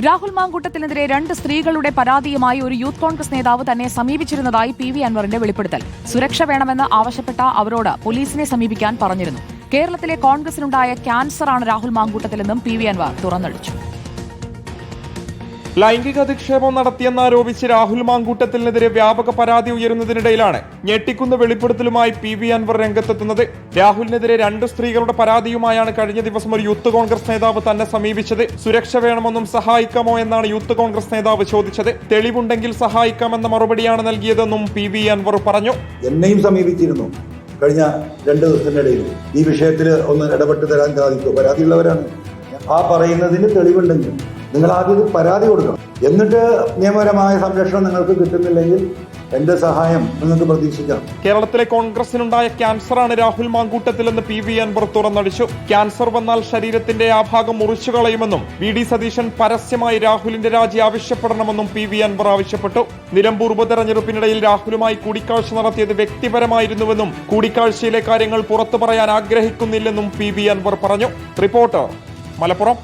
രാഹുൽ മാങ്കൂട്ടത്തിനെതിരെ 2 സ്ത്രീകളുടെ പരാതിയുമായി ഒരു യൂത്ത് കോൺഗ്രസ് നേതാവ് തന്നെ സമീപിച്ചിരുന്നതായി PV അൻവറിന്റെ വെളിപ്പെടുത്തൽ. സുരക്ഷ വേണമെന്ന് ആവശ്യപ്പെട്ട അവരോട് പോലീസിനെ സമീപിക്കാൻ പറഞ്ഞിരുന്നു. കേരളത്തിലെ കോൺഗ്രസിനുണ്ടായ ക്യാൻസറാണ് രാഹുൽ മാങ്കൂട്ടത്തിലെന്നും PV അൻവർ തുറന്നടിച്ചു. ലൈംഗിക അധിക്ഷേപം നടത്തിയെന്നാരോപിച്ച് രാഹുൽ മാങ്കൂട്ടത്തിനെതിരെ വ്യാപക പരാതി ഉയരുന്നതിനിടയിലാണ് ഞെട്ടിക്കുന്ന വെളിപ്പെടുത്തലുമായി PV അൻവർ രംഗത്തെത്തുന്നത്. രാഹുലിനെതിരെ 2 സ്ത്രീകളുടെ പരാതിയുമായാണ് കഴിഞ്ഞ ദിവസം ഒരു യൂത്ത് കോൺഗ്രസ് നേതാവ് തന്നെ സമീപിച്ചത്. സുരക്ഷ വേണമെന്നും സഹായിക്കാമോ എന്നാണ് യൂത്ത് കോൺഗ്രസ് നേതാവ് ചോദിച്ചത്. തെളിവുണ്ടെങ്കിൽ സഹായിക്കാമെന്ന മറുപടിയാണ് നൽകിയതെന്നും PV അൻവർ പറഞ്ഞു. എന്നെയും സമീപിച്ചിരുന്നു കഴിഞ്ഞ 2 ദിവസത്തിനിടയിൽ. ഈ വിഷയത്തിൽ ഒന്ന് ഇടപെട്ട് തരാൻ സാധിക്കും. പരാതിയുള്ളവരാണ്. ആ പറയുന്നതിന് തെളിവുണ്ടെങ്കിൽ നിങ്ങൾ ആദ്യം പരാതി കൊടുക്കണം. എന്നിട്ട് നിയമപരമായ സംരക്ഷണം നിങ്ങൾക്ക് കിട്ടുന്നില്ലെങ്കിൽ എന്റെ സഹായം നിങ്ങൾക്ക് പ്രതീക്ഷിക്കാം. കേരളത്തിലെ കോൺഗ്രസിനുണ്ടായ ക്യാൻസറാണ് രാഹുൽ മാങ്കൂട്ടത്തിലെന്ന് PV അൻവർ തുറന്നടിച്ചു. ക്യാൻസർ വന്നാൽ ശരീരത്തിന്റെ ആ ഭാഗം മുറിച്ചു കളയുമെന്നും VD സതീശൻ പരസ്യമായി രാഹുലിന്റെ രാജി ആവശ്യപ്പെടണമെന്നും PV അൻവർ ആവശ്യപ്പെട്ടു. നിലമ്പൂർ ഉപതെരഞ്ഞെടുപ്പിനിടയിൽ രാഹുലുമായി കൂടിക്കാഴ്ച നടത്തിയത് വ്യക്തിപരമായിരുന്നുവെന്നും കൂടിക്കാഴ്ചയിലെ കാര്യങ്ങൾ പുറത്തു പറയാൻ ആഗ്രഹിക്കുന്നില്ലെന്നും PV അൻവർ പറഞ്ഞു. റിപ്പോർട്ടർ, മലപ്പുറം.